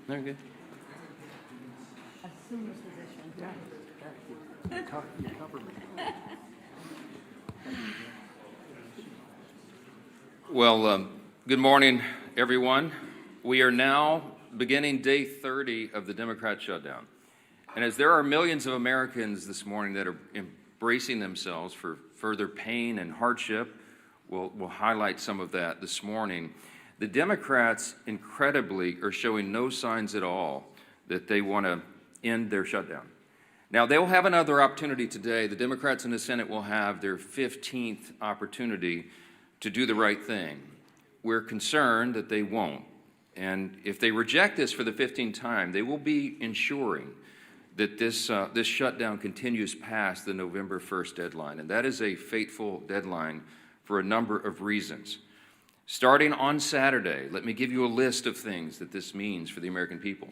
Very good. Assume the position. You cover me. Well, good morning, everyone. We are now beginning day 30 of the Democrat shutdown. And as there are millions of Americans this morning that are embracing themselves for further pain and hardship, we'll highlight some of that this morning. The Democrats, incredibly, are showing no signs at all that they want to end their shutdown. Now, they will have another opportunity today. The Democrats in the Senate will have their 15th opportunity to do the right thing. We're concerned that they won't. And if they reject this for the 15th time, they will be ensuring that this shutdown continues past the November 1st deadline. And that is a fateful deadline for a number of reasons. Starting on Saturday, let me give you a list of things that this means for the American people.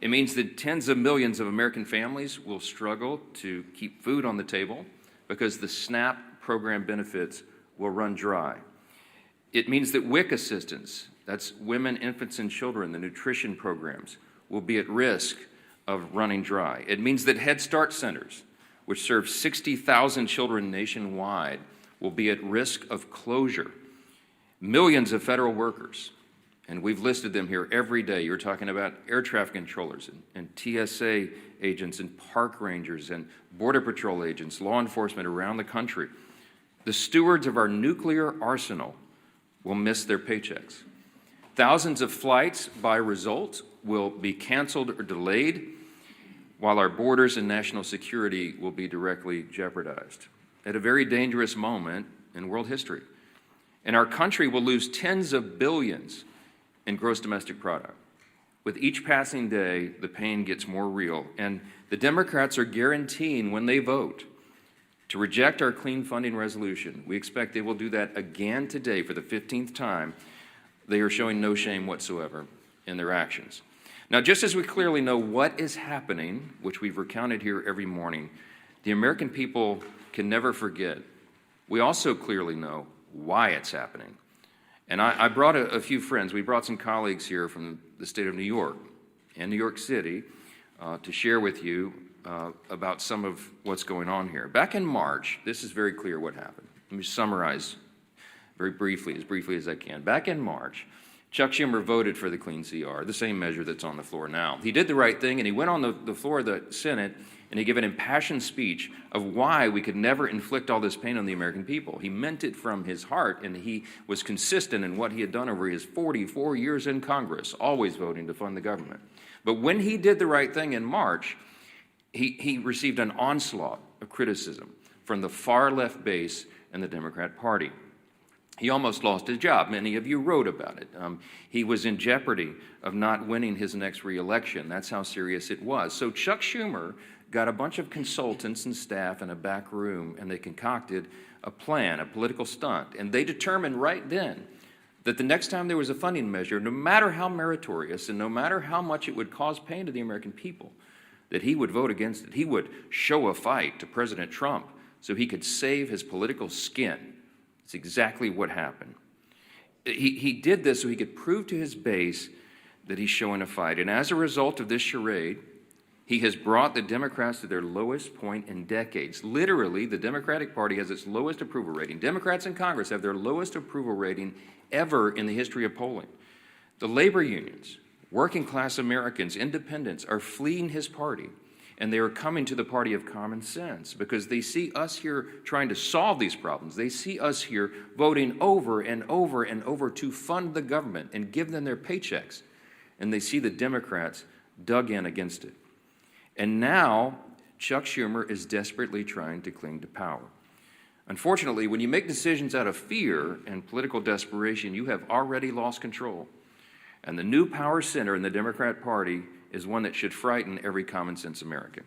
It means that tens of millions of American families will struggle to keep food on the table because the SNAP program benefits will run dry. It means that WIC assistance, that's women, infants, and children, the nutrition programs, will be at risk of running dry. It means that Head Start centers, which serve 60,000 children nationwide, will be at risk of closure. Millions of federal workers, and we've listed them here every day. You're talking about air traffic controllers and TSA agents and park rangers and Border Patrol agents, law enforcement around the country. The stewards of our nuclear arsenal will miss their paychecks. Thousands of flights, by result, will be canceled or delayed, while our borders and national security will be directly jeopardized at a very dangerous moment in world history. And our country will lose tens of billions in gross domestic product. With each passing day, the pain gets more real. And the Democrats are guaranteeing when they vote to reject our clean funding resolution. We expect they will do that again today for the 15th time. They are showing no shame whatsoever in their actions. Now, just as we clearly know what is happening, which we've recounted here every morning, the American people can never forget. We also clearly know why it's happening. And I brought a few friends. We brought some colleagues here from the state of New York and New York City to share with you about some of what's going on here. Back in March, this is very clear what happened. Let me summarize very briefly as I can. Back in March, Chuck Schumer voted for the clean CR, the same measure that's on the floor now. He did the right thing, and he went on the floor of the Senate, and he gave an impassioned speech of why we could never inflict all this pain on the American people. He meant it from his heart, and he was consistent in what he had done over his 44 years in Congress, always voting to fund the government. But when he did the right thing in March, he received an onslaught of criticism from the far left base in the Democrat Party. He almost lost his job. Many of you wrote about it. He was in jeopardy of not winning his next reelection. That's how serious it was. So Chuck Schumer got a bunch of consultants and staff in a back room, and they concocted a plan, a political stunt. And they determined right then that the next time there was a funding measure, no matter how meritorious and no matter how much it would cause pain to the American people, that he would vote against it. He would show a fight to President Trump so he could save his political skin. It's exactly what happened. He did this so he could prove to his base that he's showing a fight. And as a result of this charade, he has brought the Democrats to their lowest point in decades. Literally, the Democratic Party has its lowest approval rating. Democrats in Congress have their lowest approval rating ever in the history of polling. The labor unions, working class Americans, independents are fleeing his party. And they are coming to the party of common sense because they see us here trying to solve these problems. They see us here voting over and over and over to fund the government and give them their paychecks. And they see the Democrats dug in against it. And now Chuck Schumer is desperately trying to cling to power. Unfortunately, when you make decisions out of fear and political desperation, you have already lost control. And the new power center in the Democrat Party is one that should frighten every common-sense American.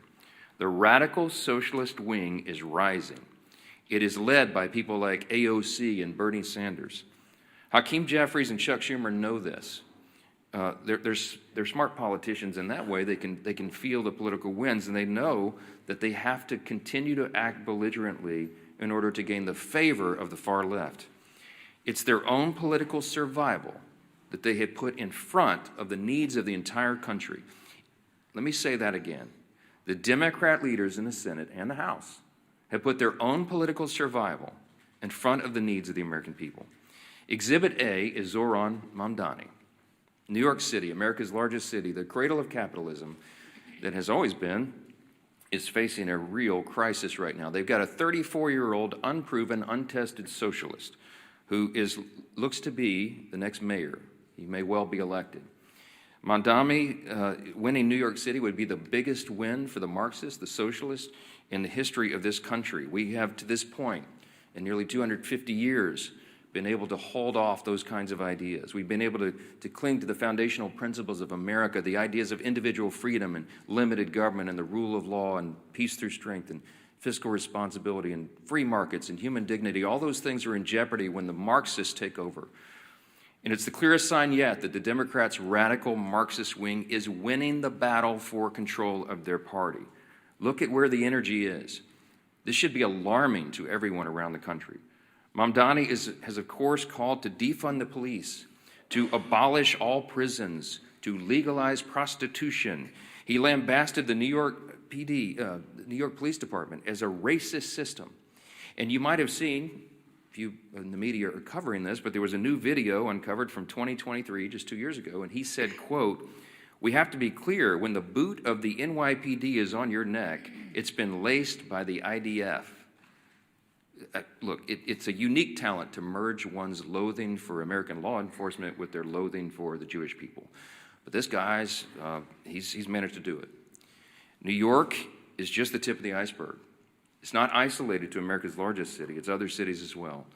The radical socialist wing is rising. It is led by people like AOC and Bernie Sanders. Hakeem Jeffries and Chuck Schumer know this. They're smart politicians in that way. They can feel the political winds, and they know that they have to continue to act belligerently in order to gain the favor of the far left. It's their own political survival that they had put in front of the needs of the entire country. Let me say that again. The Democrat leaders in the Senate and the House have put their own political survival in front of the needs of the American people. Exhibit A is Zoran Mamdani. New York City, America's largest city, the cradle of capitalism that has always been, is facing a real crisis right now. They've got a 34-year-old, unproven, untested socialist who looks to be the next mayor. He may well be elected. Mamdani winning New York City would be the biggest win for the Marxists, the socialists, in the history of this country. We have, to this point, in nearly 250 years, been able to hold off those kinds of ideas. We've been able to cling to the foundational principles of America, the ideas of individual freedom and limited government and the rule of law and peace through strength and fiscal responsibility and free markets and human dignity. All those things are in jeopardy when the Marxists take over. And it's the clearest sign yet that the Democrats' radical Marxist wing is winning the battle for control of their party. Look at where the energy is. This should be alarming to everyone around the country. Mamdani has, of course, called to defund the police, to abolish all prisons, to legalize prostitution. He lambasted the New York PD, the New York Police Department, as a racist system. And you might have seen, if you in the media are covering this, but there was a new video uncovered from 2023, just 2 years ago, and he said, quote, "We have to be clear, when the boot of the NYPD is on your neck, it's been laced by the IDF. Look, it's a unique talent to merge one's loathing for American law enforcement with their loathing for the Jewish people. But this guy's, he's managed to do it. New York is just the tip of the iceberg. It's not isolated to America's largest city. It's other cities as well.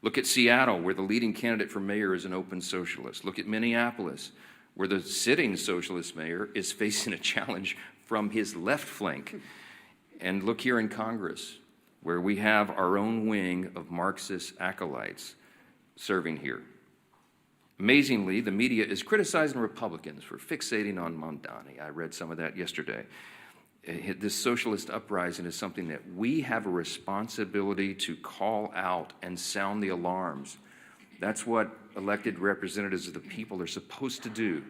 Look at Seattle, where the leading candidate for mayor is an open socialist. Look at Minneapolis, where the sitting socialist mayor is facing a challenge from his left flank. And look here in Congress, where we have our own wing of Marxist acolytes serving here. Amazingly, the media is criticizing Republicans for fixating on Mamdani. I read some of that yesterday. This socialist uprising is something that we have a responsibility to call out and sound the alarms. That's what elected representatives of the people are supposed to do,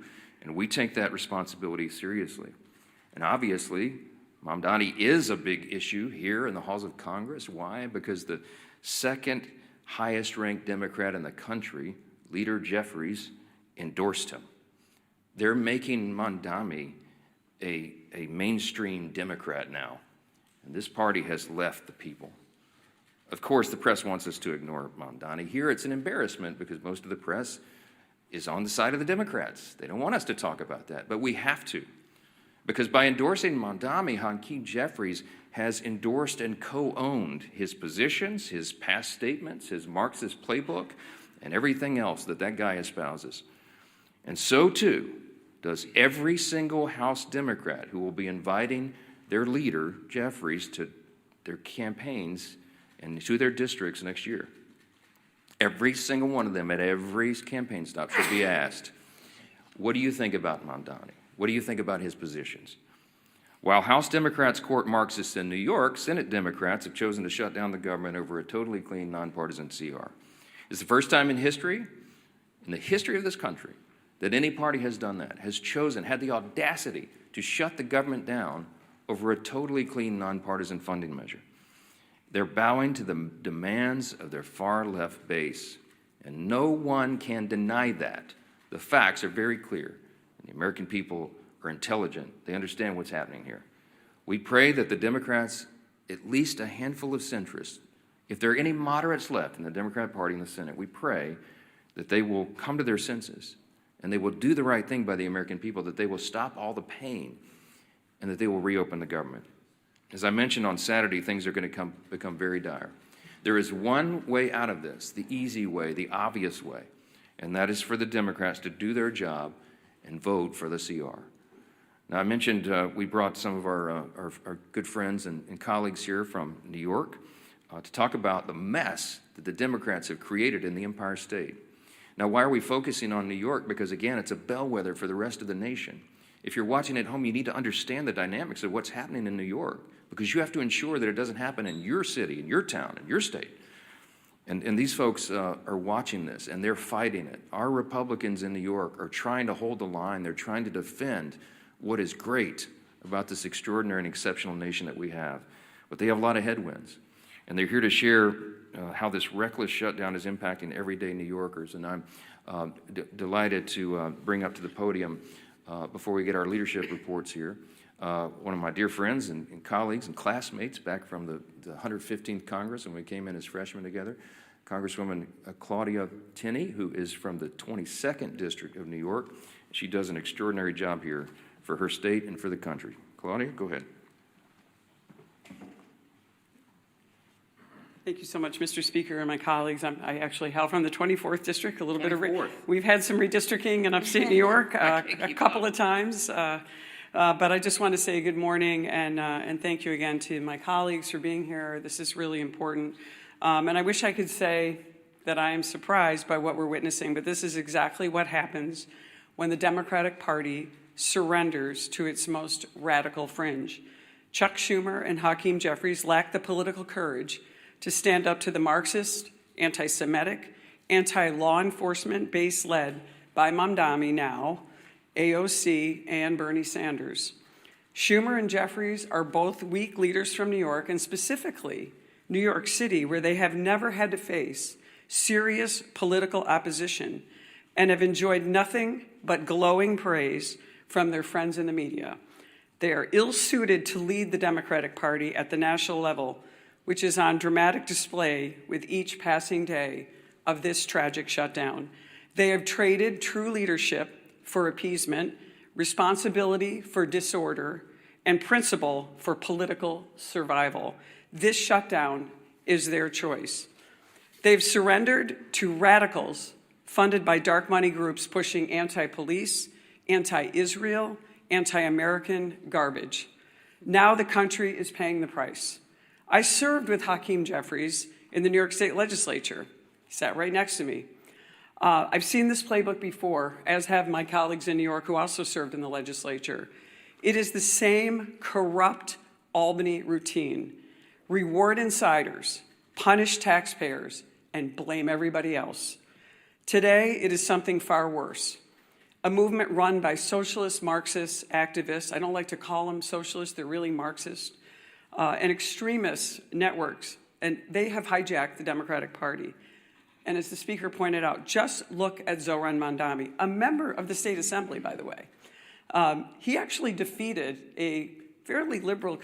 and we take that responsibility seriously. And obviously, Mamdani is a big issue here in the halls of Congress. Why? Because the second highest ranked Democrat in the country, Leader Jeffries, endorsed him. They're making Mamdani a mainstream Democrat now, and this party has left the people. Of course, the press wants us to ignore Mamdani. Here it's an embarrassment because most of the press is on the side of the Democrats. They don't want us to talk about that, but we have to. Because by endorsing Mamdani, Hakeem Jeffries has endorsed and co-owned his positions, his past statements, his Marxist playbook, and everything else that that guy espouses. And so, too, does every single House Democrat who will be inviting their leader, Jeffries, to their campaigns and to their districts next year. Every single one of them at every campaign stop should be asked, what do you think about Mamdani? What do you think about his positions? While House Democrats court Marxists in New York, Senate Democrats have chosen to shut down the government over a totally clean, nonpartisan CR. It's the first time in history, in the history of this country, that any party has done that, has chosen, had the audacity to shut the government down over a totally clean, nonpartisan funding measure. They're bowing to the demands of their far-left base, and no one can deny that. The facts are very clear, and the American people are intelligent. They understand what's happening here. We pray that the Democrats, at least a handful of centrists, if there are any moderates left in the Democrat Party in the Senate, we pray that they will come to their senses and they will do the right thing by the American people, that they will stop all the pain, and that they will reopen the government. As I mentioned on Saturday, things are going to become very dire. There is one way out of this, the easy way, the obvious way, and that is for the Democrats to do their job and vote for the CR. Now, I mentioned we brought some of our good friends and colleagues here from New York to talk about the mess that the Democrats have created in the Empire State. Now, why are we focusing on New York? Because, again, it's a bellwether for the rest of the nation. If you're watching at home, you need to understand the dynamics of what's happening in New York, because you have to ensure that it doesn't happen in your city, in your town, in your state. And these folks are watching this, and they're fighting it. Our Republicans in New York are trying to hold the line. They're trying to defend what is great about this extraordinary and exceptional nation that we have. But they have a lot of headwinds. And they're here to share how this reckless shutdown is impacting everyday New Yorkers. And I'm delighted to bring up to the podium, before we get our leadership reports here, one of my dear friends and colleagues and classmates back from the 115th Congress when we came in as freshmen together, Congresswoman Claudia Tenney, who is from the 22nd District of New York. She does an extraordinary job here for her state and for the country. Claudia, go ahead. Thank you so much, Mr. Speaker and my colleagues. I actually hail from the 24th District, a little bit of 24th. We've had some redistricting in upstate New York a couple of times, but I just want to say good morning and thank you again to my colleagues for being here. This is really important. And I wish I could say that I am surprised by what we're witnessing, but this is exactly what happens when the Democratic Party surrenders to its most radical fringe. Chuck Schumer and Hakeem Jeffries lack the political courage to stand up to the Marxist, anti-Semitic, anti-law enforcement base led by Mamdani now, AOC, and Bernie Sanders. Schumer and Jeffries are both weak leaders from New York, and specifically New York City, where they have never had to face serious political opposition and have enjoyed nothing but glowing praise from their friends in the media. They are ill-suited to lead the Democratic Party at the national level, which is on dramatic display with each passing day of this tragic shutdown. They have traded true leadership for appeasement, responsibility for disorder, and principle for political survival. This shutdown is their choice. They've surrendered to radicals funded by dark money groups pushing anti-police, anti-Israel, anti-American garbage. Now the country is paying the price. I served with Hakeem Jeffries in the New York State Legislature. He sat right next to me. I've seen this playbook before, as have my colleagues in New York who also served in the legislature. It is the same corrupt Albany routine. Reward insiders, punish taxpayers, and blame everybody else. Today, it is something far worse. A movement run by socialist Marxist activists. I don't like to call them socialists, they're really Marxist. And extremist networks, and they have hijacked the Democratic Party. And as the Speaker pointed out, just look at Zohran Mamdani, a member of the State Assembly, by the way. He actually defeated a fairly liberal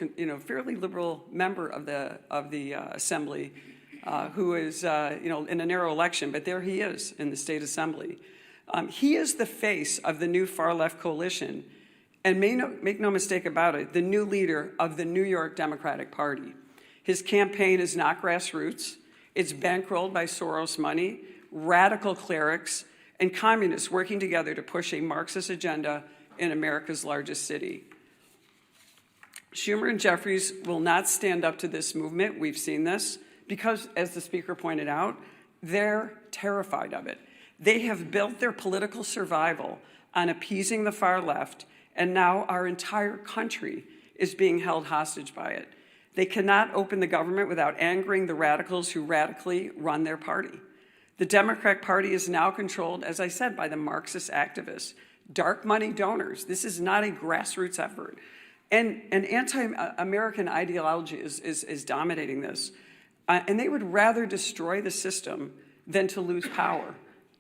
member of the Assembly, who is in a narrow election, but there he is in the State Assembly. He is the face of the new far-left coalition. And make no mistake about it, the new leader of the New York Democratic Party. His campaign is not grassroots. It's bankrolled by Soros money, radical clerics, and communists working together to push a Marxist agenda in America's largest city. Schumer and Jeffries will not stand up to this movement. We've seen this because, as the Speaker pointed out, they're terrified of it. They have built their political survival on appeasing the far left, and now our entire country is being held hostage by it. They cannot open the government without angering the radicals who radically run their party. The Democratic Party is now controlled, as I said, by the Marxist activists, dark money donors. This is not a grassroots effort. And anti-American ideology is dominating this. And they would rather destroy the system than to lose power.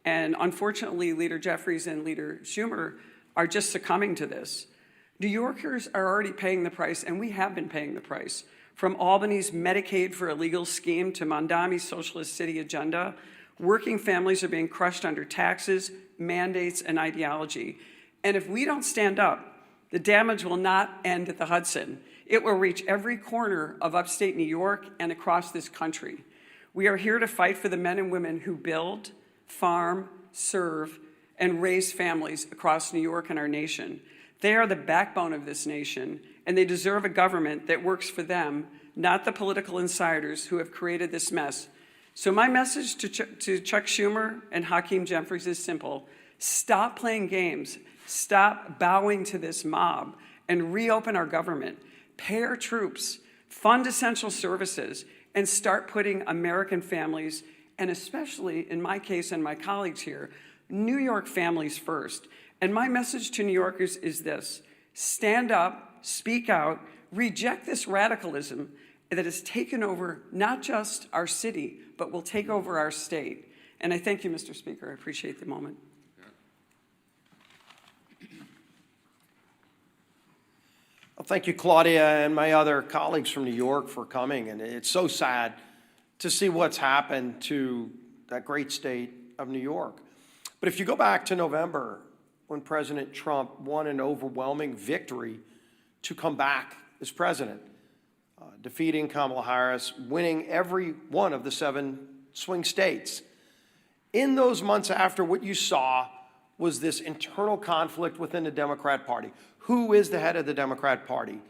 And unfortunately, Leader Jeffries and Leader Schumer are just succumbing to this. New Yorkers are already paying the price, and we have been paying the price. From Albany's Medicaid for illegal scheme to Mamdani's socialist city agenda, working families are being crushed under taxes, mandates, and ideology. And if we don't stand up, the damage will not end at the Hudson. It will reach every corner of upstate New York and across this country. We are here to fight for the men and women who build, farm, serve, and raise families across New York and our nation. They are the backbone of this nation, and they deserve a government that works for them, not the political insiders who have created this mess. So my message to Chuck Schumer and Hakeem Jeffries is simple. Stop playing games. Stop bowing to this mob and reopen our government. Pay our troops, fund essential services, and start putting American families and especially in my case and my colleagues here, New York families first. And my message to New Yorkers is this: stand up, speak out, reject this radicalism that has taken over not just our city, but will take over our state. And I thank you, Mr. Speaker. I appreciate the moment. Well, thank you, Claudia, and my other colleagues from New York for coming. And it's so sad to see what's happened to that great state of New York. But if you go back to November, when President Trump won an overwhelming victory to come back as president, defeating Kamala Harris, winning every one of the 7 swing states. In those months after, what you saw was this internal conflict within the Democrat Party. Who is the head of the Democrat Party?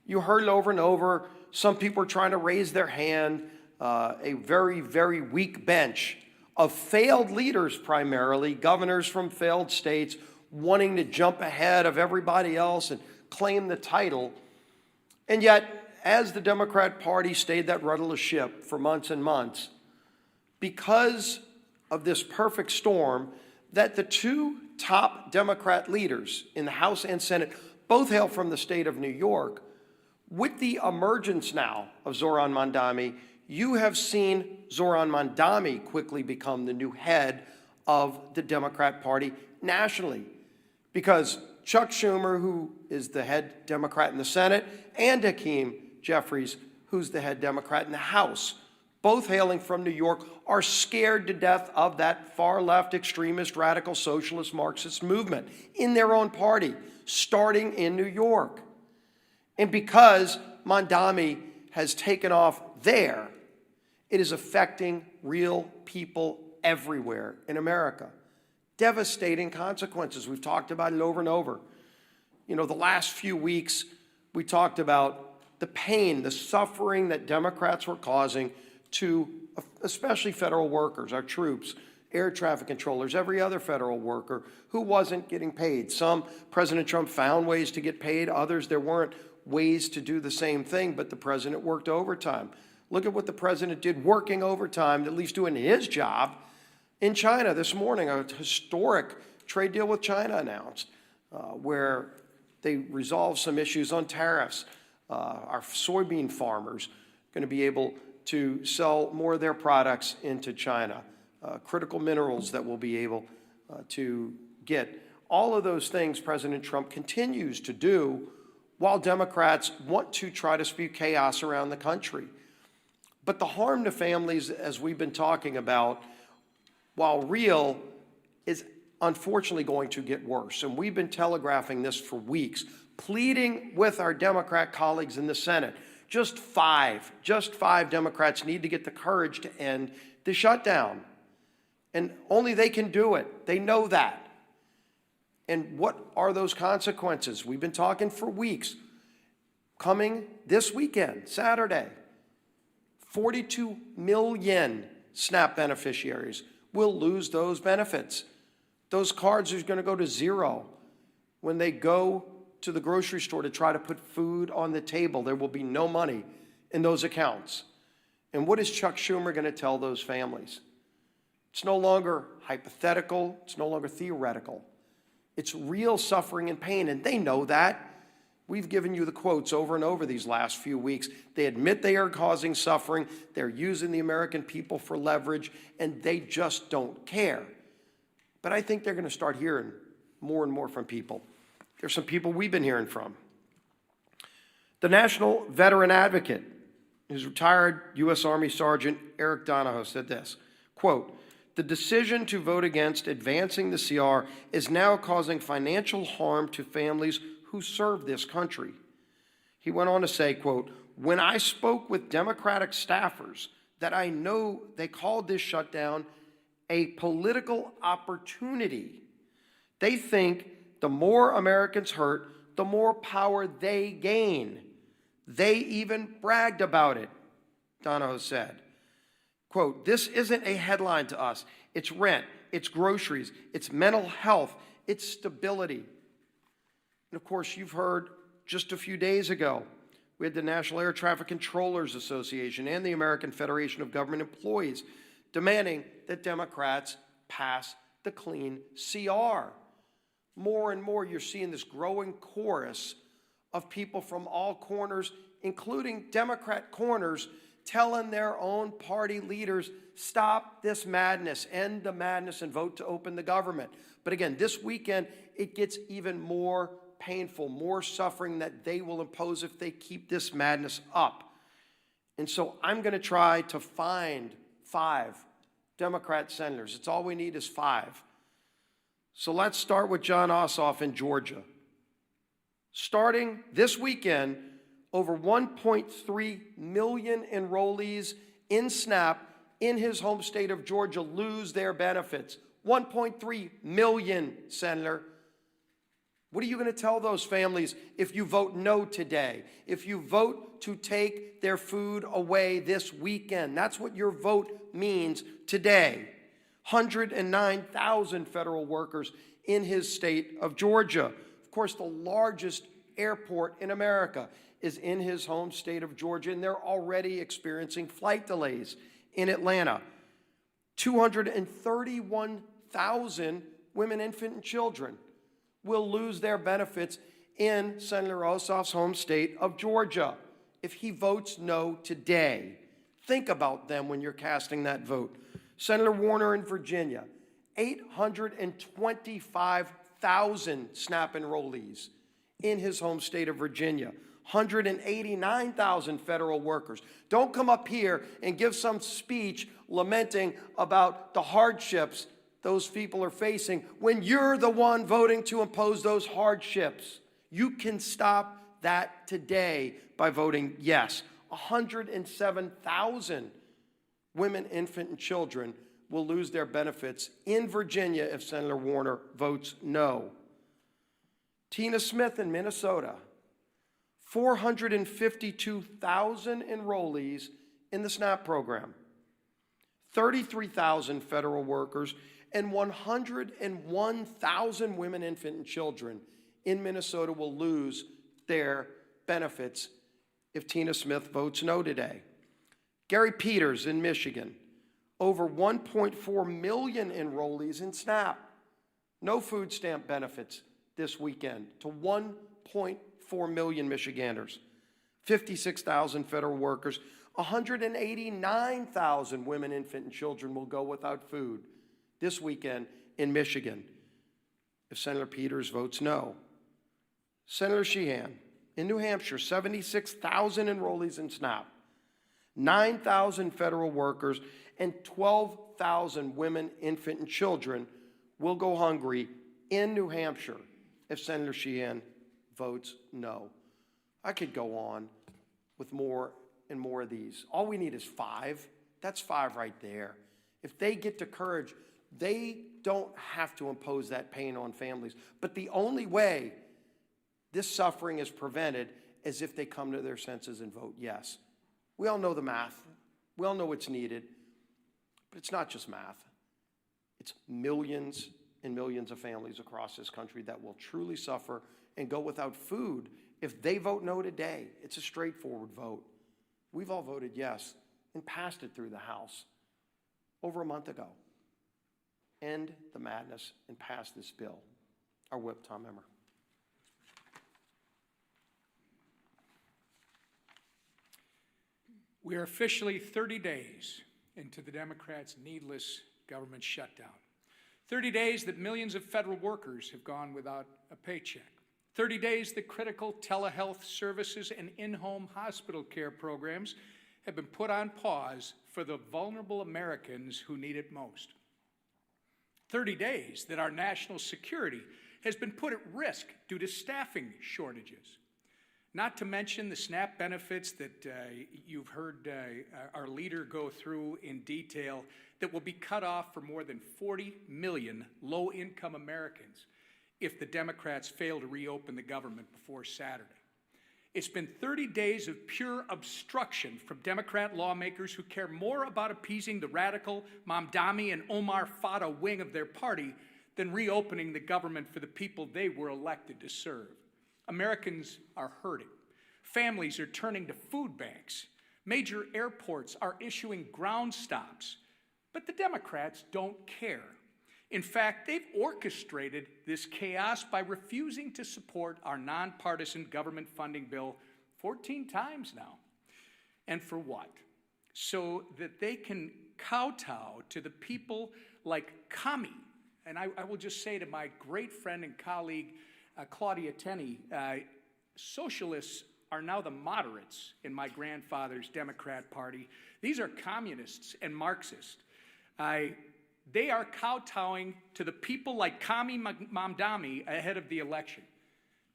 You heard it over and over. Some people were trying to raise their hand. A very, very weak bench of failed leaders, primarily, governors from failed states, wanting to jump ahead of everybody else and claim the title. And yet, as the Democrat Party stayed that rudderless ship for months and months, because of this perfect storm, that the 2 top Democrat leaders in the House and Senate both hail from the state of New York, with the emergence now of Zohran Mamdani, you have seen Zohran Mamdani quickly become the new head of the Democrat Party nationally. Because Chuck Schumer, who is the head Democrat in the Senate, and Hakeem Jeffries, who's the head Democrat in the House, both hailing from New York, are scared to death of that far-left extremist, radical, socialist, Marxist movement in their own party, starting in New York. And because Mamdani has taken off there, it is affecting real people everywhere in America. Devastating consequences. We've talked about it over and over. You know, the last few weeks, we talked about the pain, the suffering that Democrats were causing to especially federal workers, our troops, air traffic controllers, every other federal worker who wasn't getting paid. Some, President Trump found ways to get paid. Others, there weren't ways to do the same thing, but the president worked overtime. Look at what the president did working overtime, at least doing his job, in China this morning. A historic trade deal with China announced, where they resolved some issues on tariffs. Our soybean farmers are going to be able to sell more of their products into China. Critical minerals that we'll be able to get. All of those things President Trump continues to do while Democrats want to try to spew chaos around the country. But the harm to families, as we've been talking about, while real, is unfortunately going to get worse. And we've been telegraphing this for weeks, pleading with our Democrat colleagues in the Senate. Just five Democrats need to get the courage to end the shutdown. And only they can do it. They know that. And what are those consequences? We've been talking for weeks. Coming this weekend, Saturday, 42 million SNAP beneficiaries will lose those benefits. Those cards are going to go to zero. When they go to the grocery store to try to put food on the table, there will be no money in those accounts. And what is Chuck Schumer going to tell those families? It's no longer hypothetical. It's no longer theoretical. It's real suffering and pain, and they know that. We've given you the quotes over and over these last few weeks. They admit they are causing suffering. They're using the American people for leverage, and they just don't care. But I think they're going to start hearing more and more from people. There's some people we've been hearing from. The National Veteran Advocate, his retired U.S. Army Sergeant Eric Donahoe, said this, quote, "The decision to vote against advancing the CR is now causing financial harm to families who serve this country." He went on to say, quote, "When I spoke with Democratic staffers that I know they called this shutdown a political opportunity. They think the more Americans hurt, the more power they gain. They even bragged about it," Donahoe said. Quote, "This isn't a headline to us. It's rent, it's groceries, it's mental health, it's stability." And of course, you've heard just a few days ago, we had the National Air Traffic Controllers Association and the American Federation of Government Employees demanding that Democrats pass the clean CR. More and more, you're seeing this growing chorus of people from all corners, including Democrat corners, telling their own party leaders, stop this madness, end the madness, and vote to open the government. But again, this weekend, it gets even more painful, more suffering that they will impose if they keep this madness up. And so I'm going to try to find 5 Democrat senators. It's all we need is 5. So let's start with John Ossoff in Georgia. Starting this weekend, over 1.3 million enrollees in SNAP in his home state of Georgia lose their benefits. 1.3 million, Senator. What are you going to tell those families if you vote no today? If you vote to take their food away this weekend? That's what your vote means today. 109,000 federal workers in his state of Georgia. Of course, the largest airport in America is in his home state of Georgia, and they're already experiencing flight delays in Atlanta. 231,000 women, infant, and children will lose their benefits in Senator Ossoff's home state of Georgia if he votes no today. Think about them when you're casting that vote. Senator Warner in Virginia, 825,000 SNAP enrollees in his home state of Virginia. 189,000 federal workers. Don't come up here and give some speech lamenting about the hardships those people are facing when you're the one voting to impose those hardships. You can stop that today by voting yes. 107,000 women, infant, and children will lose their benefits in Virginia if Senator Warner votes no. Tina Smith in Minnesota, 452,000 enrollees in the SNAP program, 33,000 federal workers, and 101,000 women, infant, and children in Minnesota will lose their benefits if Tina Smith votes no today. Gary Peters in Michigan, over 1.4 million enrollees in SNAP. No food stamp benefits this weekend to 1.4 million Michiganders. 56,000 federal workers, 189,000 women, infant, and children will go without food this weekend in Michigan if Senator Peters votes no. Senator Sheehan in New Hampshire, 76,000 enrollees in SNAP, 9,000 federal workers, and 12,000 women, infant, and children will go hungry in New Hampshire if Senator Sheehan votes no. I could go on with more and more of these. All we need is 5. That's 5 right there. If they get the courage, they don't have to impose that pain on families. But the only way this suffering is prevented is if they come to their senses and vote yes. We all know the math. We all know what's needed. But it's not just math. It's millions and millions of families across this country that will truly suffer and go without food if they vote no today. It's a straightforward vote. We've all voted yes and passed it through the House over a month ago. End the madness and pass this bill. Our whip, Tom Emmer. We are officially 30 days into the Democrats' needless government shutdown. 30 days that millions of federal workers have gone without a paycheck. 30 days that critical telehealth services and in-home hospital care programs have been put on pause for the vulnerable Americans who need it most. 30 days that our national security has been put at risk due to staffing shortages. Not to mention the SNAP benefits that you've heard our leader go through in detail that will be cut off for more than 40 million low-income Americans if the Democrats fail to reopen the government before Saturday. It's been 30 days of pure obstruction from Democrat lawmakers who care more about appeasing the radical Mamdani and Omar Fata wing of their party than reopening the government for the people they were elected to serve. Americans are hurting. Families are turning to food banks. Major airports are issuing ground stops. But the Democrats don't care. In fact, they've orchestrated this chaos by refusing to support our nonpartisan government funding bill 14 times now. And for what? So that they can kowtow to the people like Kami. And I will just say to my great friend and colleague, Claudia Tenney, socialists are now the moderates in my grandfather's Democrat Party. These are communists and Marxists. They are kowtowing to the people like Kami Mamdani ahead of the election.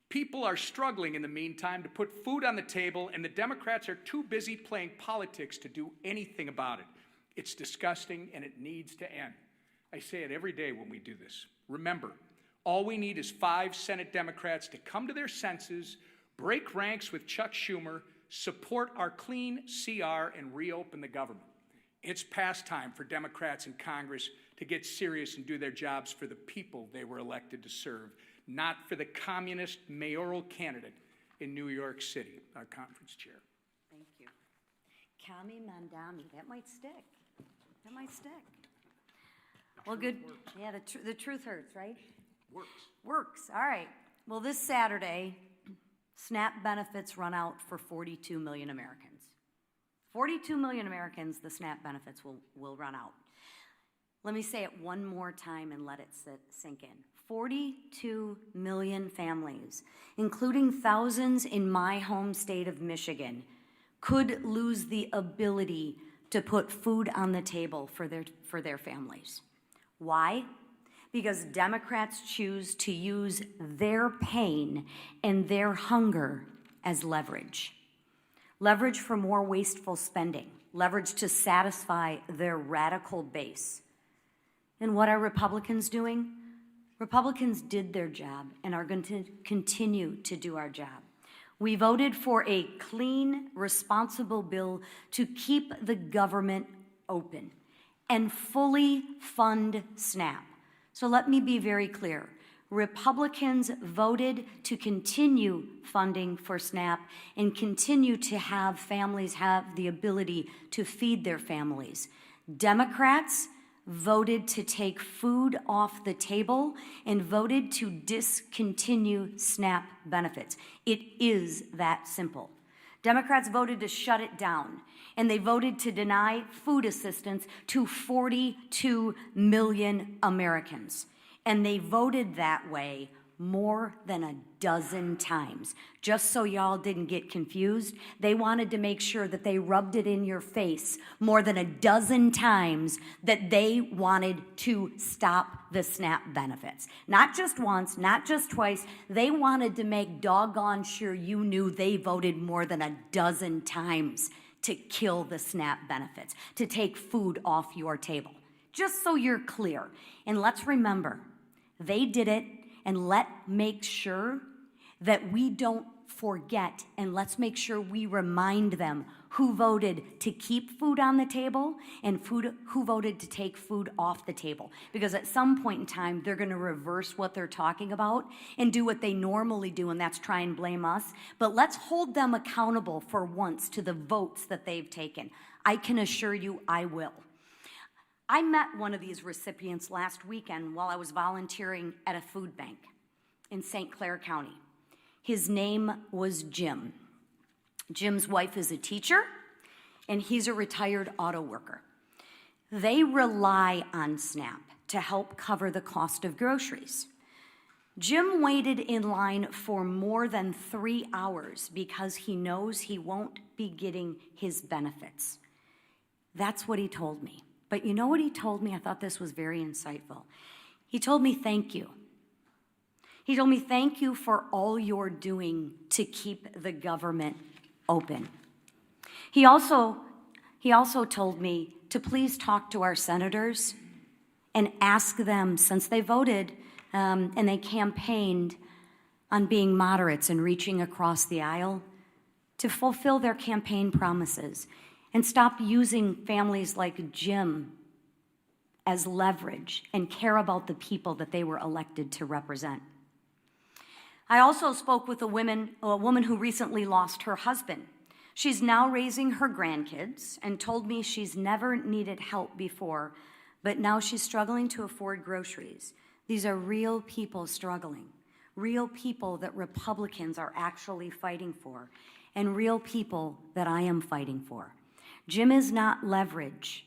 People are struggling in the meantime to put food on the table, and the Democrats are too busy playing politics to do anything about it. It's disgusting, and it needs to end. I say it every day when we do this. Remember, all we need is 5 Senate Democrats to come to their senses, break ranks with Chuck Schumer, support our clean CR, and reopen the government. It's past time for Democrats in Congress to get serious and do their jobs for the people they were elected to serve, not for the communist mayoral candidate in New York City, our conference chair. Thank you. Kami Mandami, that might stick. That might stick. Well, good. Yeah, the truth hurts, right? Works. All right. Well, this Saturday, SNAP benefits run out for 42 million Americans. 42 million Americans, the SNAP benefits will run out. Let me say it one more time and let it sink in. 42 million families, including thousands in my home state of Michigan, could lose the ability to put food on the table for their families. Why? Because Democrats choose to use their pain and their hunger as leverage. Leverage for more wasteful spending, leverage to satisfy their radical base. And what are Republicans doing? Republicans did their job and are going to continue to do our job. We voted for a clean, responsible bill to keep the government open and fully fund SNAP. So let me be very clear. Republicans voted to continue funding for SNAP and continue to have families have the ability to feed their families. Democrats voted to take food off the table and voted to discontinue SNAP benefits. It is that simple. Democrats voted to shut it down, and they voted to deny food assistance to 42 million Americans. And they voted that way more than a dozen times. Just so y'all didn't get confused, they wanted to make sure that they rubbed it in your face more than a dozen times that they wanted to stop the SNAP benefits. Not just once, not just twice. They wanted to make doggone sure you knew they voted more than a dozen times to kill the SNAP benefits, to take food off your table. Just so you're clear. And let's remember, they did it, and let's make sure that we don't forget, and let's make sure we remind them who voted to keep food on the table and who voted to take food off the table. Because at some point in time, they're going to reverse what they're talking about and do what they normally do, and that's try and blame us. But let's hold them accountable for once to the votes that they've taken. I can assure you I will. I met one of these recipients last weekend while I was volunteering at a food bank in St. Clair County. His name was Jim. Jim's wife is a teacher, and he's a retired auto worker. They rely on SNAP to help cover the cost of groceries. Jim waited in line for more than 3 hours because he knows he won't be getting his benefits. That's what he told me. But you know what he told me? I thought this was very insightful. He told me, thank you. He told me, thank you for all you're doing to keep the government open. He also told me to please talk to our senators and ask them, since they voted and they campaigned on being moderates and reaching across the aisle, to fulfill their campaign promises and stop using families like Jim as leverage and care about the people that they were elected to represent. I also spoke with a woman who recently lost her husband. She's now raising her grandkids and told me she's never needed help before but now she's struggling to afford groceries. These are real people struggling, real people that Republicans are actually fighting for, and real people that I am fighting for. Jim is not leverage.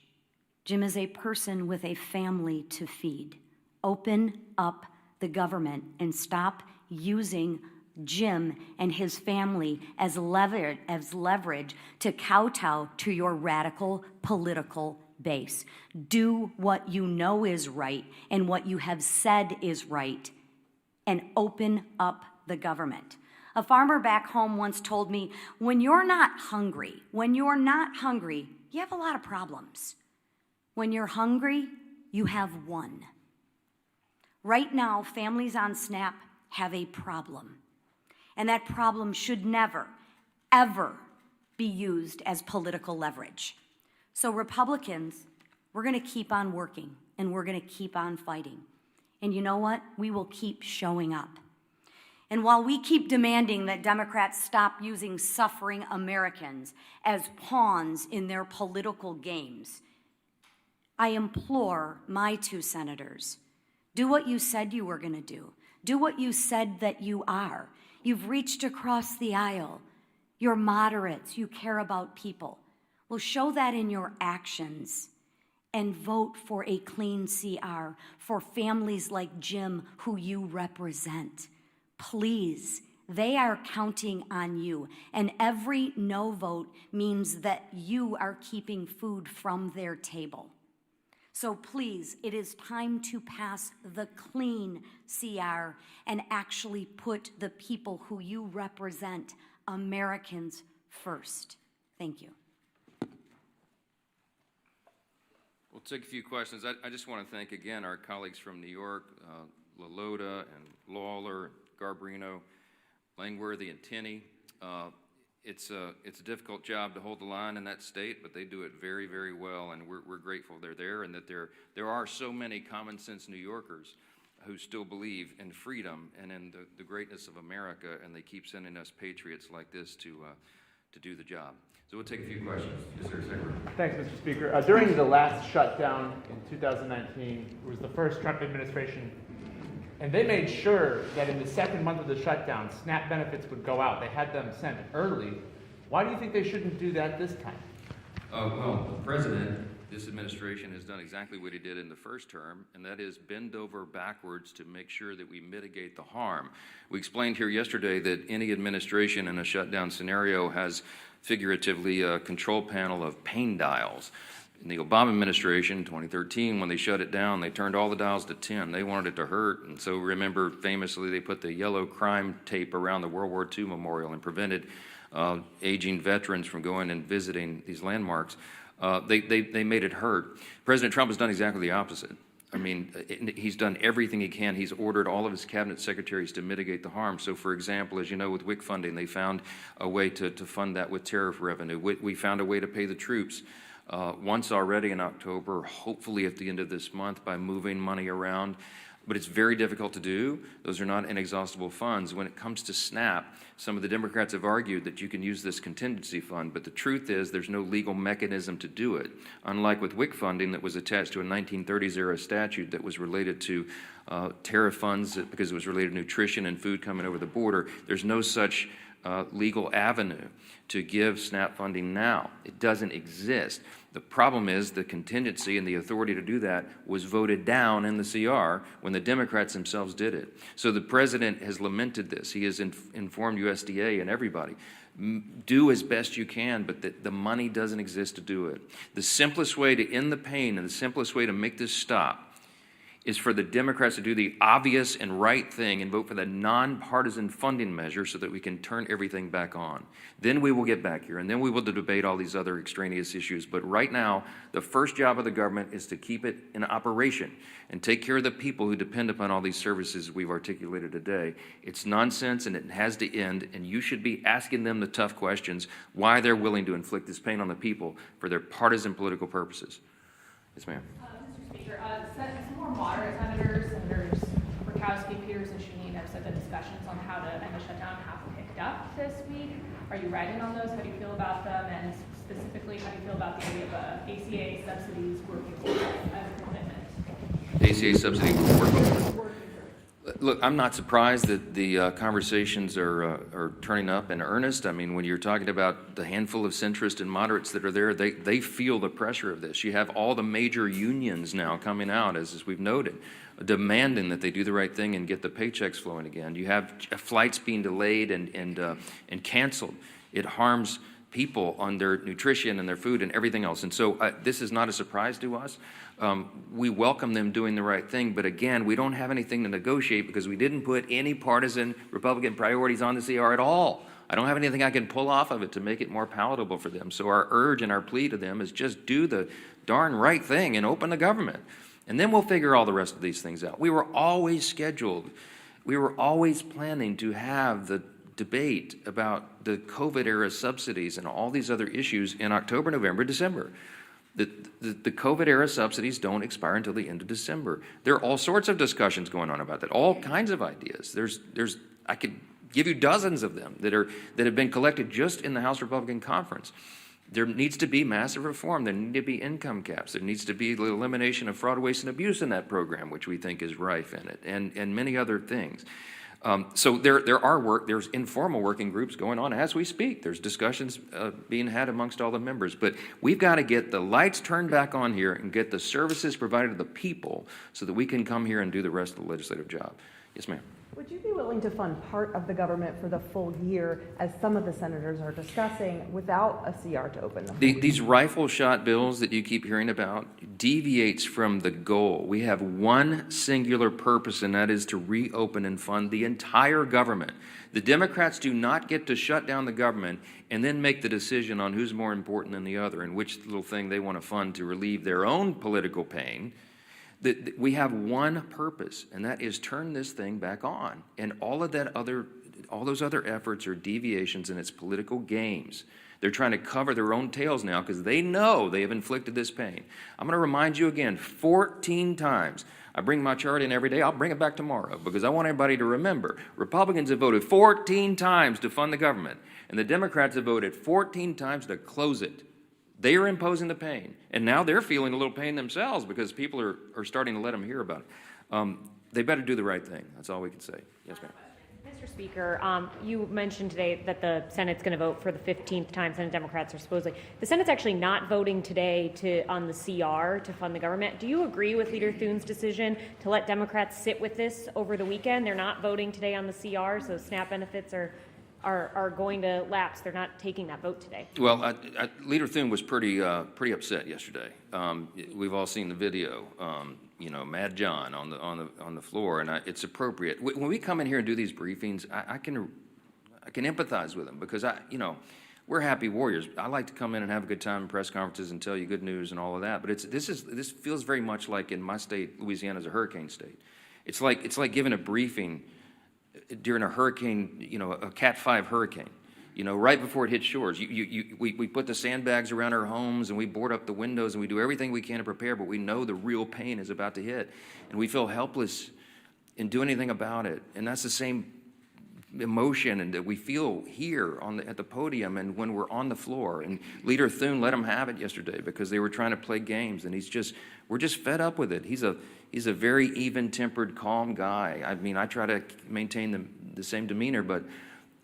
Jim is a person with a family to feed. Open up the government and stop using Jim and his family as leverage to kowtow to your radical political base. Do what you know is right and what you have said is right, and open up the government. A farmer back home once told me, when you're not hungry, you have a lot of problems. When you're hungry, you have one. Right now, families on SNAP have a problem. And that problem should never, ever be used as political leverage. So Republicans, we're going to keep on working, and we're going to keep on fighting. And you know what? We will keep showing up. And while we keep demanding that Democrats stop using suffering Americans as pawns in their political games, I implore my two senators, do what you said you were going to do. Do what you said that you are. You've reached across the aisle. You're moderates. You care about people. Well, show that in your actions and vote for a clean CR for families like Jim who you represent. Please, they are counting on you. And every no vote means that you are keeping food from their table. So please, it is time to pass the clean CR and actually put the people who you represent, Americans, first. Thank you. We'll take a few questions. I just want to thank again our colleagues from New York, LaLota and Lawler, Garbarino, Langworthy, and Tenney. It's a difficult job to hold the line in that state, but they do it very, very well, and we're grateful they're there, and that there are so many common sense New Yorkers who still believe in freedom and in the greatness of America, and they keep sending us patriots like this to do the job. So we'll take a few questions. Yes, sir, Secretary. Thanks, Mr. Speaker. During the last shutdown in 2019, it was the first Trump administration, and they made sure that in the second month of the shutdown, SNAP benefits would go out. They had them sent early. Why do you think they shouldn't do that this time? Well, the president, this administration has done exactly what he did in the first term, and that is bend over backwards to make sure that we mitigate the harm. We explained here yesterday that any administration in a shutdown scenario has figuratively a control panel of pain dials. In the Obama administration, 2013, when they shut it down, they turned all the dials to 10. They wanted it to hurt, and so remember, famously, they put the yellow crime tape around the World War II memorial and prevented aging veterans from going and visiting these landmarks. They made it hurt. President Trump has done exactly the opposite. I mean, he's done everything he can. He's ordered all of his cabinet secretaries to mitigate the harm. So, for example, as you know, with WIC funding, they found a way to fund that with tariff revenue. We found a way to pay the troops once already in October, hopefully at the end of this month, by moving money around. But it's very difficult to do. Those are not inexhaustible funds. When it comes to SNAP, some of the Democrats have argued that you can use this contingency fund, but the truth is there's no legal mechanism to do it. Unlike with WIC funding that was attached to a 1930s-era statute that was related to tariff funds because it was related to nutrition and food coming over the border, there's no such legal avenue to give SNAP funding now. It doesn't exist. The problem is the contingency and the authority to do that was voted down in the CR when the Democrats themselves did it. So the president has lamented this. He has informed USDA and everybody. Do as best you can, but the money doesn't exist to do it. The simplest way to end the pain and the simplest way to make this stop is for the Democrats to do the obvious and right thing and vote for the nonpartisan funding measure so that we can turn everything back on. Then we will get back here, and then we will debate all these other extraneous issues. But right now, the first job of the government is to keep it in operation and take care of the people who depend upon all these services we've articulated today. It's nonsense, and it has to end, and you should be asking them the tough questions, why they're willing to inflict this pain on the people for their partisan political purposes. Yes, ma'am. Mr. Speaker, some more moderate senators Murkowski, Peters, and Shaheen have said that discussions on how to end the shutdown have picked up this week. Are you writing on those? How do you feel about them? And specifically, how do you feel about the idea of ACA subsidies working as a commitment? ACA subsidy. Look, I'm not surprised that the conversations are turning up in earnest. I mean, when you're talking about the handful of centrists and moderates that are there, they feel the pressure of this. You have all the major unions now coming out, as we've noted, demanding that they do the right thing and get the paychecks flowing again. You have flights being delayed and canceled. It harms people on their nutrition and their food and everything else. And so this is not a surprise to us. We welcome them doing the right thing, but again, we don't have anything to negotiate because we didn't put any partisan Republican priorities on the CR at all. I don't have anything I can pull off of it to make it more palatable for them. So our urge and our plea to them is just do the darn right thing and open the government. And then we'll figure all the rest of these things out. We were always scheduled. We were always planning to have the debate about the COVID-era subsidies and all these other issues in October, November, December. The COVID-era subsidies don't expire until the end of December. There are all sorts of discussions going on about that, all kinds of ideas. I could give you dozens of them that have been collected just in the House Republican Conference. There needs to be massive reform. There need to be income caps. There needs to be the elimination of fraud, waste, and abuse in that program, which we think is rife in it, and many other things. So there's informal working groups going on as we speak. There's discussions being had amongst all the members. But we've got to get the lights turned back on here and get the services provided to the people so that we can come here and do the rest of the legislative job. Yes, ma'am. Would you be willing to fund part of the government for the full year, as some of the senators are discussing, without a CR to open them? These rifle shot bills that you keep hearing about deviates from the goal. We have one singular purpose, and that is to reopen and fund the entire government. The Democrats do not get to shut down the government and then make the decision on who's more important than the other and which little thing they want to fund to relieve their own political pain. We have one purpose, and that is turn this thing back on. And all those other efforts are deviations in its political games. They're trying to cover their own tails now because they know they have inflicted this pain. I'm going to remind you again 14 times. I bring my chart in every day. I'll bring it back tomorrow because I want everybody to remember. Republicans have voted 14 times to fund the government, and the Democrats have voted 14 times to close it. They are imposing the pain, and now they're feeling a little pain themselves because people are starting to let them hear about it. They better do the right thing. That's all we can say. Yes, ma'am. Mr. Speaker, you mentioned today that the Senate's going to vote for the 15th time. Senate Democrats are supposedly. The Senate's actually not voting today on the CR to fund the government. Do you agree with Leader Thune's decision to let Democrats sit with this over the weekend? They're not voting today on the CR, so SNAP benefits are going to lapse. They're not taking that vote today. Well, Leader Thune was pretty upset yesterday. We've all seen the video. Mad John on the floor, and it's appropriate. When we come in here and do these briefings, I can empathize with them because we're happy warriors. I like to come in and have a good time in press conferences and tell you good news and all of that. But this feels very much like in my state, Louisiana is a hurricane state. It's like giving a briefing during a hurricane, a Cat 5 hurricane, right before it hits shores. We put the sandbags around our homes and we board up the windows and we do everything we can to prepare, but we know the real pain is about to hit. And we feel helpless in doing anything about it. And that's the same emotion and that we feel here at the podium and when we're on the floor. And Leader Thune let them have it yesterday because they were trying to play games, and we're just fed up with it. He's a very even-tempered, calm guy. I mean, I try to maintain the same demeanor, but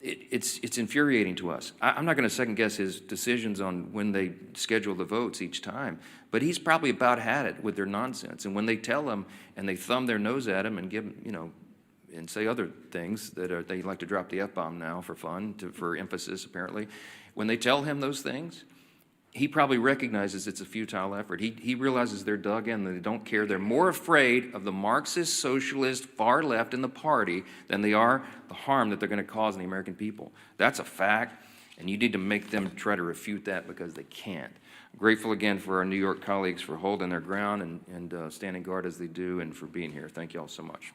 it's infuriating to us. I'm not going to second-guess his decisions on when they schedule the votes each time, but he's probably about had it with their nonsense. And when they tell him and they thumb their nose at him and give him, and say other things that they like to drop the F-bomb now for fun, for emphasis apparently. When they tell him those things, he probably recognizes it's a futile effort. He realizes they're dug in, they don't care. They're more afraid of the Marxist, socialist, far left in the party than they are the harm that they're going to cause in the American people. That's a fact, and you need to make them try to refute that because they can't. I'm grateful again for our New York colleagues for holding their ground and standing guard as they do and for being here. Thank you all so much.